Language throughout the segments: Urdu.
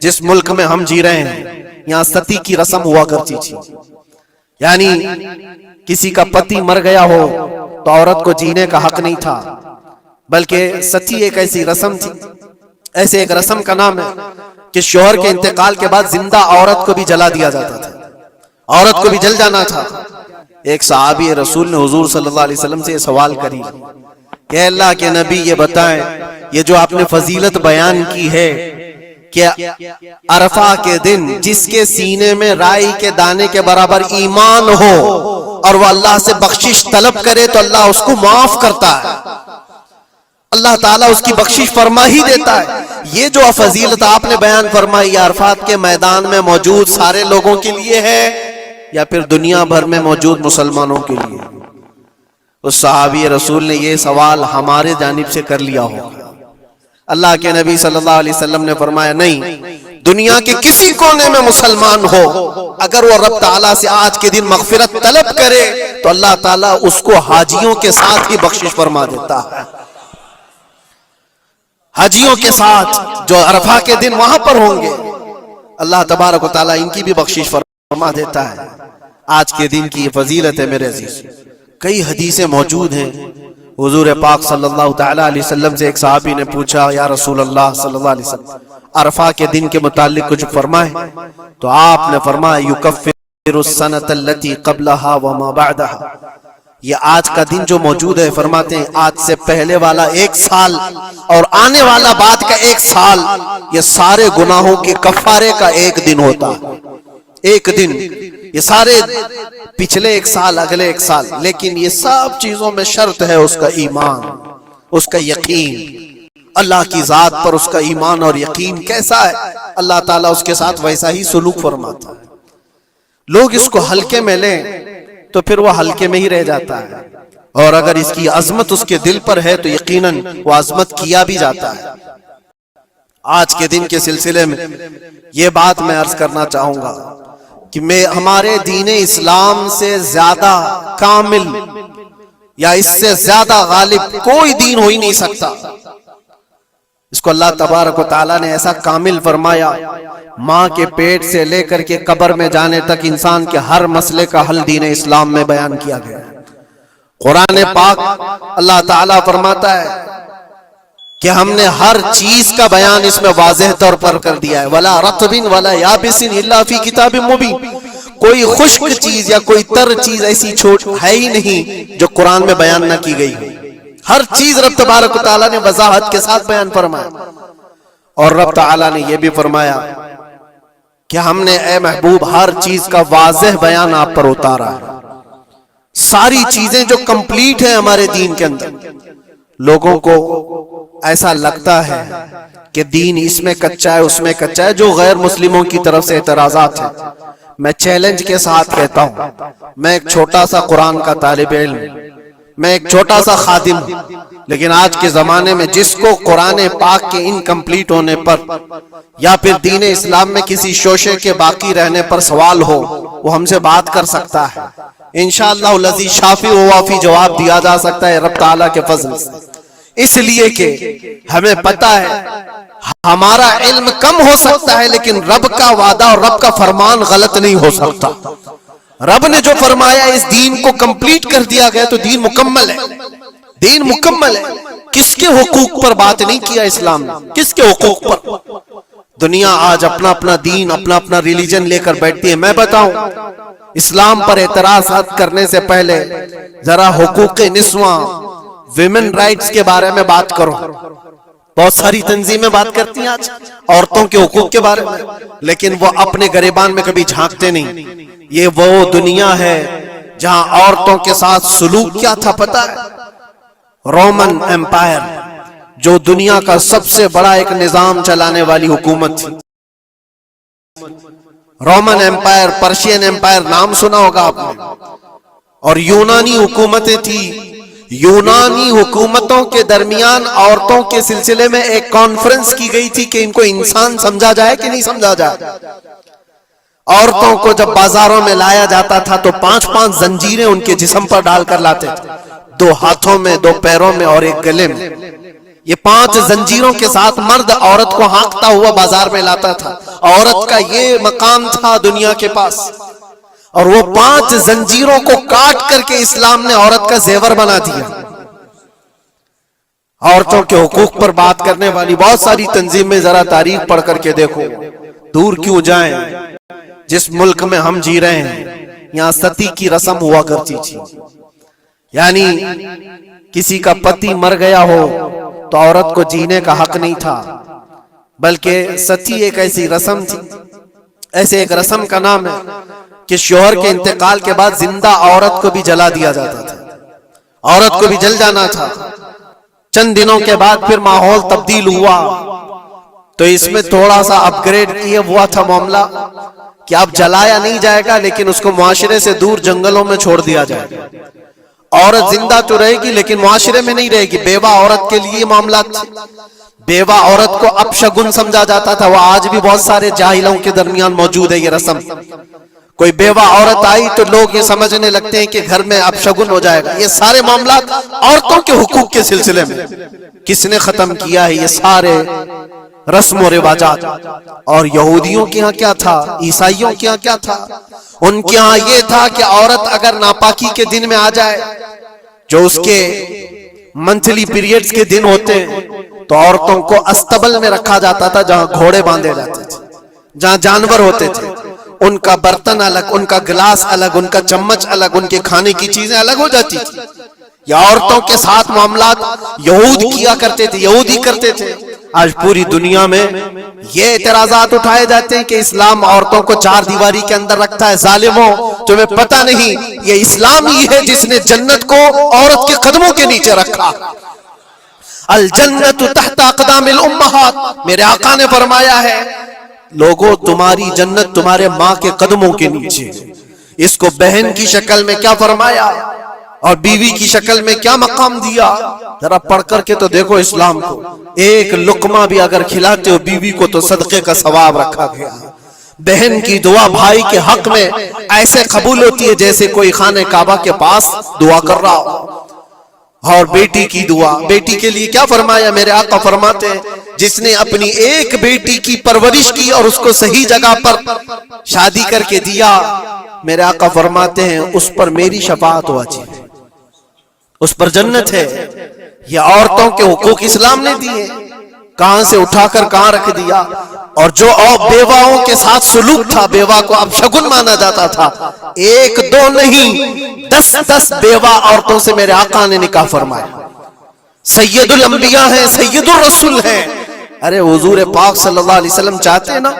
جس ملک میں ہم جی رہے ہیں یہاں ستی کی رسم ہوا کرتی تھی، یعنی کسی کا پتی مر گیا ہو تو عورت کو جینے کا حق نہیں تھا، بلکہ ستی ایک ایسی رسم تھی، ایسے ایک رسم کا نام ہے کہ شوہر کے انتقال کے بعد زندہ عورت کو بھی جلا دیا جاتا تھا، عورت کو بھی جل جانا تھا۔ ایک صحابی رسول نے حضور صلی اللہ علیہ وسلم سے یہ سوال کری کہ اللہ کے نبی یہ بتائیں، یہ جو آپ نے فضیلت بیان کی ہے کہ عرفہ کے دن جس کے سینے میں رائی کے دانے کے برابر ایمان ہو اور وہ اللہ سے بخشش طلب کرے تو اللہ اس کو معاف کرتا ہے، اللہ تعالیٰ اس کی بخشش فرما ہی دیتا ہے، یہ جو فضیلت آپ نے بیان فرمائی عرفات کے میدان میں موجود سارے لوگوں کے لیے ہے یا پھر دنیا بھر میں موجود مسلمانوں کے لیے؟ اس صحابی رسول نے یہ سوال ہمارے جانب سے کر لیا ہوگا۔ اللہ کے نبی صلی اللہ علیہ وسلم نے فرمایا نہیں، دنیا کے کسی کونے میں مسلمان ہو اگر وہ رب تعالیٰ سے آج کے دن مغفرت طلب کرے تو اللہ تعالیٰ اس کو حاجیوں کے ساتھ ہی بخشش فرما دیتا ہے، حاجیوں کے ساتھ جو عرفہ کے دن وہاں پر ہوں گے اللہ تبارک و تعالیٰ ان کی بھی بخشش فرما دیتا ہے۔ آج کے دن کی یہ فضیلت ہے میرے عزیز، کئی حدیثیں موجود ہیں۔ حضور پاک صلی اللہ تعالیٰ علیہ وسلم سے ایک صحابی نے پوچھا یا رسول اللہ صلی اللہ علیہ وسلم عرفہ کے دن کے متعلق کچھ فرمائیں، تو آپ نے فرمایا یکفر السنۃ التی قبلہا وما بعدہا، یہ آج کا دن جو موجود ہے فرماتے ہیں آج سے پہلے والا 1 سال اور آنے والا بعد کا 1 سال یہ سارے گناہوں کے کفارے کا ایک دن ہوتا ہے، ایک دن، یہ سارے پچھلے 1 سال اگلے 1 سال، لیکن یہ سب چیزوں میں شرط ہے اس کا ایمان، اس کا یقین، اللہ کی ذات پر اس کا ایمان اور یقین کیسا ہے اللہ تعالیٰ اس کے ساتھ ویسا ہی سلوک فرماتا ہے۔ لوگ اس کو ہلکے میں لیں تو پھر وہ ہلکے میں ہی رہ جاتا ہے، اور اگر اس کی عظمت اس کے دل پر ہے تو یقیناً وہ عظمت کیا بھی جاتا ہے۔ آج کے دن کے سلسلے میں یہ بات میں عرض کرنا چاہوں گا کہ ہمارے دین اسلام سے زیادہ کامل یا اس سے زیادہ غالب کوئی دین ہو ہی نہیں سکتا۔ اس کو اللہ تبارک و تعالیٰ نے ایسا کامل فرمایا، ماں کے پیٹ سے لے کر کے قبر میں جانے تک انسان کے ہر مسئلے کا حل دین اسلام میں بیان کیا گیا ہے۔ قرآن پاک اللہ تعالیٰ فرماتا ہے کہ ہم نے ہر چیز کا بیان اس میں واضح طور پر کر دیا ہے، وَلَا رَطْبٍ وَلَا يَابِسٍ إِلَّا فِي كِتَابٍ مُبِينٍ، کوئی خشک چیز یا کوئی تر چیز ایسی چھوٹ ہے ہی نہیں جو قرآن میں بیان نہ کی گئی، ہر چیز رب تبارک و تعالیٰ نے وضاحت کے ساتھ بیان فرمایا۔ اور رب تعالیٰ نے یہ بھی فرمایا کہ ہم نے اے محبوب ہر چیز کا واضح بیان آپ پر اتارا ہے، ساری چیزیں جو کمپلیٹ ہیں ہمارے دین کے اندر۔ لوگوں کو ایسا لگتا ہے کہ دین اس میں کچا ہے اس میں کچا ہے، جو غیر مسلموں کی طرف سے اعتراضات ہیں، میں چیلنج کے ساتھ کہتا ہوں، میں ایک چھوٹا سا قرآن کا طالب علم، میں ایک چھوٹا سا خادم ہوں، لیکن آج کے زمانے میں جس کو قرآن پاک کے انکمپلیٹ ہونے پر یا پھر دین اسلام میں کسی شوشے کے باقی رہنے پر سوال ہو وہ ہم سے بات کر سکتا ہے، انشاءاللہ الذی شافی و وافی جواب دیا جا سکتا ہے رب تعالیٰ کے فضل سے، اس لیے کہ ہمیں پتہ ہے ہمارا علم کم ہو سکتا ہے لیکن رب کا وعدہ اور رب کا فرمان غلط نہیں ہو سکتا۔ رب نے جو فرمایا اس دین کو کمپلیٹ کر دیا گیا تو دین مکمل ہے، دین مکمل ہے۔ کس کے حقوق پر بات نہیں کیا اسلام نے، کس کے حقوق پر؟ دنیا آج اپنا اپنا دین اپنا اپنا ریلیجن لے کر بیٹھتی ہے۔ میں بتاؤں اسلام پر اعتراضات کرنے سے پہلے ذرا حقوق نسواں، ویمن رائٹس کے بارے میں بات کرو۔ بہت ساری تنظیمیں بات کرتی ہیں آج عورتوں کے حقوق کے بارے میں، لیکن وہ اپنے گریبان میں کبھی جھانکتے نہیں۔ یہ وہ دنیا ہے جہاں عورتوں کے ساتھ سلوک کیا تھا پتہ ہے؟ رومن ایمپائر جو دنیا کا سب سے بڑا ایک نظام چلانے والی حکومت تھی، رومن ایمپائر، پرشین ایمپائر، نام سنا ہوگا آپ نے، اور یونانی حکومتیں تھی۔ یونانی حکومتوں کے درمیان عورتوں کے سلسلے میں ایک کانفرنس کی گئی تھی کہ ان کو انسان سمجھا جائے کہ نہیں سمجھا جائے۔ عورتوں کو جب بازاروں میں لایا جاتا تھا تو 5-5 زنجیریں ان کے جسم پر ڈال کر لاتے تھے، 2 ہاتھوں میں، 2 پیروں میں اور 1 گلے میں۔ یہ 5 زنجیروں کے ساتھ مرد عورت کو ہانکتا ہوا بازار میں لاتا تھا. عورت کا یہ مقام تھا دنیا کے پاس, اور وہ 5 زنجیروں کو کاٹ کر کے اسلام نے عورت کا زیور بنا دیا. عورتوں کے حقوق پر بات کرنے والی بہت ساری تنظیمیں ذرا تاریخ پڑھ کر کے دیکھو. دور کیوں جائیں, جس ملک میں ہم جی رہے ہیں یہاں ستی کی رسم ہوا کرتی تھی. یعنی کسی کا پتی مر گیا ہو تو عورت کو جینے کا حق نہیں تھا, بلکہ ستی ایک ایسی رسم تھی. ایسے ایک رسم کا نام ہے کہ شوہر کے انتقال کے بعد زندہ عورت کو بھی جلا دیا جاتا تھا. عورت کو بھی جل جانا تھا. چند دنوں کے بعد پھر ماحول تبدیل ہوا تو اس میں تھوڑا سا اپ گریڈ کیا ہوا تھا معاملہ کہ اب جلایا نہیں جائے گا, لیکن اس کو معاشرے سے دور جنگلوں میں چھوڑ دیا جائے گا. عورت زندہ تو رہے گی لیکن معاشرے میں نہیں رہے گی. بیوہ عورت کے لیے معاملات تھے. بیوہ عورت کو اپشگن سمجھا جاتا تھا. وہ آج بھی بہت سارے جاہلوں کے درمیان موجود ہے یہ رسم. کوئی بیوہ عورت آئی تو لوگ یہ سمجھنے لگتے ہیں کہ گھر میں اپشگن ہو جائے گا. یہ سارے معاملات عورتوں کے حقوق کے سلسلے میں کس نے ختم کیا ہے؟ یہ سارے رسم و رواجات. اور یہودیوں کے ہاں کیا تھا, عیسائیوں کے ہاں کیا تھا؟ ان کے ہاں یہ تھا کہ عورت اگر ناپاکی کے دن میں آ جائے, جو اس کے منتھلی پیریڈز کے دن ہوتے ہیں, تو عورتوں کو استبل میں رکھا جاتا تھا جہاں گھوڑے باندھے جاتے تھے, جہاں جانور ہوتے تھے. ان کا برتن الگ, ان کا گلاس الگ, ان کا چمچ الگ, ان کے کھانے کی چیزیں الگ ہو جاتی تھی. یا عورتوں کے ساتھ معاملات یہود کیا کرتے تھے, یہودی کرتے تھے. آج پوری دنیا میں یہ اعتراضات اٹھائے جاتے ہیں کہ اسلام عورتوں کو 4 دیواری کے اندر رکھتا ہے. ظالموں, تمہیں پتہ نہیں یہ اسلام ہی ہے جس نے جنت کو عورت کے قدموں کے نیچے رکھا. الجنت تحت اقدام الامہات, میرے آقا نے فرمایا ہے لوگوں تمہاری جنت تمہارے ماں کے قدموں کے نیچے. اس کو بہن کی شکل میں کیا فرمایا اور بیوی کی شکل میں کیا مقام دیا, ذرا پڑھ کر کے تو دیکھو اسلام کو. ایک لقمہ بھی اگر کھلاتے ہو بیوی کو تو صدقے کا ثواب رکھا گیا. بہن کی دعا بھائی کے حق میں ایسے قبول ہوتی ہے جیسے کوئی خانہ کعبہ کے پاس دعا کر رہا ہو. اور بیٹی کی دعا, بیٹی کے لیے کیا فرمایا؟ میرے آقا فرماتے ہیں جس نے اپنی ایک بیٹی کی پرورش کی اور اس کو صحیح جگہ پر شادی کر کے دیا, میرے آقا فرماتے ہیں اس پر میری شفاعت واجب ہے, اس پر جنت ہے. یہ عورتوں کے حقوق اسلام نے دیے, کہاں سے اٹھا کر کہاں رکھ دیا. اور جو بیواؤں کے ساتھ سلوک تھا, بیوہ کو اپشگن مانا جاتا تھا. 1 2 نہیں 10 بیوہ عورتوں سے میرے آقا نے نکاح فرمایا. سید الانبیاء ہیں, سید الرسول ہیں. ارے حضور پاک صلی اللہ علیہ وسلم چاہتے نا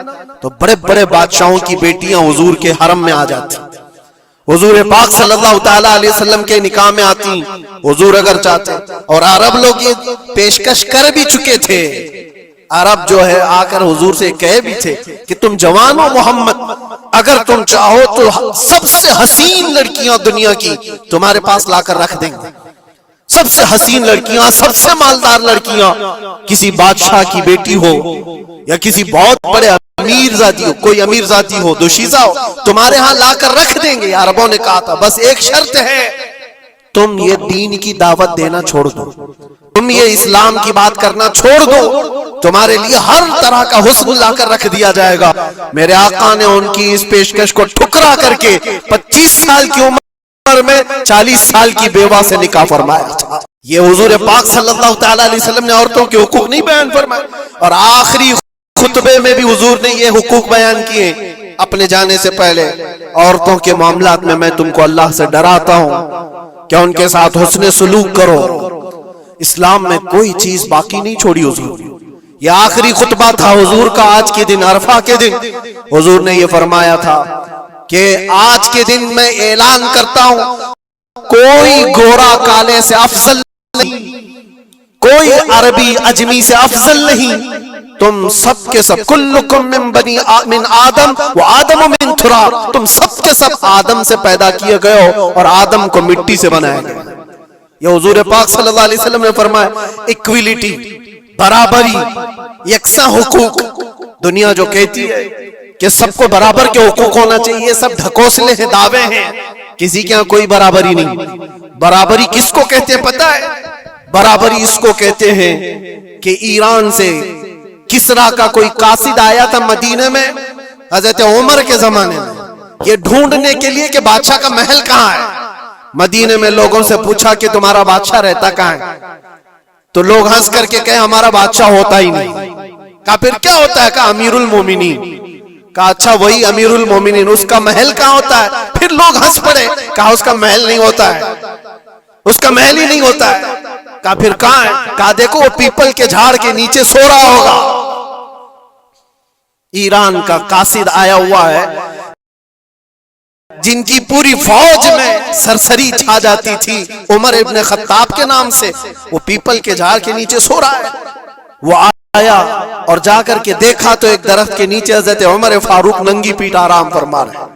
تو بڑے بڑے بادشاہوں کی بیٹیاں حضور کے حرم میں آ جاتی. حضور پاک صلی اللہ تعالیٰ علیہ وسلم کے نکاح میں آتی حضور اگر چاہتے. اور عرب لوگ یہ پیشکش کر بھی چکے تھے. عرب جو ہے آ کر حضور سے کہے بھی تھے کہ تم جوان ہو محمد, اگر تم چاہو تو سب سے حسین لڑکیاں دنیا کی تمہارے پاس لا کر رکھ دیں گے. سب سے حسین لڑکیاں, سب سے مالدار لڑکیاں, کسی بادشاہ کی بیٹی ہو یا کسی بہت بڑے امیر ذاتی ہو, کوئی امیر ذاتی ہو, دوشیزہ ہو, تمہارے ہاں لا کر رکھ دیں گے. عربوں نے کہا تھا بس ایک شرط ہے, تم یہ دین کی دعوت دینا چھوڑ دو, تم یہ اسلام کی بات کرنا چھوڑ دو, تمہارے لیے ہر طرح کا حسن لا کر رکھ دیا جائے گا. میرے آقا نے ان کی اس پیشکش کو ٹھکرا کر کے 25 سال کی عمر میں 40 سال کی بیوہ سے نکاح فرمایا تھا. یہ حضور پاک صلی اللہ تعالیٰ علیہ وسلم نے عورتوں کے حقوق نہیں بیان فرمائے, اور آخری خطبے میں بھی حضور نے یہ حقوق بیان کیے اپنے جانے سے پہلے. عورتوں کے معاملات میں تم کو اللہ سے ڈراتا ہوں کہ ان کے ساتھ حسن سلوک کرو. اسلام میں کوئی چیز باقی نہیں چھوڑی حضور. یہ آخری خطبہ تھا حضور کا آج کے دن, عرفہ کے دن. حضور نے یہ فرمایا تھا کہ آج کے دن میں اعلان کرتا ہوں کوئی گورا کالے سے افضل نہیں, کوئی عربی اجمی سے افضل نہیں. تم سب کے سب کلکم من آدم و آدم من تراب, تم سب کے سب آدم سے پیدا کیے گئے ہو اور آدم کو مٹی سے بنایا گیا. یہ حضور پاک صلی اللہ علیہ وسلم نے فرمایا ایکویلٹی, برابری, یکساں حقوق. دنیا جو کہتی ہے کہ سب کو برابر کے حقوق ہونا چاہیے, یہ سب ڈھکوسلے ہیں, دعوے ہیں. کسی کے یہاں کوئی برابری نہیں. برابری کس کو کہتے ہیں پتہ ہے؟ برابری اس کو کہتے ہیں کہ ایران سے کسرا کا کوئی قاصد آیا تھا مدینے میں حضرت عمر کے زمانے میں، یہ ڈھونڈنے کے لیے کہ بادشاہ کا محل کہاں ہے۔ مدینے میں لوگوں سے پوچھا کہ تمہارا بادشاہ رہتا کہاں ہے، تو لوگ ہنس کر کے کہے ہمارا بادشاہ ہوتا ہی نہیں۔ کہا پھر کیا ہوتا ہے؟ کہا امیر المومنین۔ کہا اچھا وہی امیر المومنین، اس کا محل کہاں ہوتا ہے؟ پھر لوگ ہنس پڑے، کہا اس کا محل نہیں ہوتا ہے، اس کا محل ہی نہیں ہوتا ہے۔ کہا پھر کہاں ہے؟ کہا دیکھو وہ پیپل کے جھاڑ کے نیچے سو رہا ہوگا۔ ایران کا قاصد آیا ہوا ہے جن کی پوری فوج میں سرسری چھا جاتی تھی عمر ابن خطاب کے نام سے، وہ پیپل کے جھاڑ کے نیچے سو رہا ہے۔ وہ آیا اور جا کر کے دیکھا تو ایک درخت کے نیچے حضرت عمر فاروق ننگی پیٹ آرام فرما رہے ہیں۔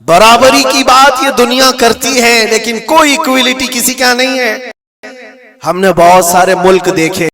برابری کی بات یہ دنیا کرتی ہے لیکن کوئی ایکویلٹی کسی کا نہیں ہے۔ ہم نے بہت سارے ملک دیکھے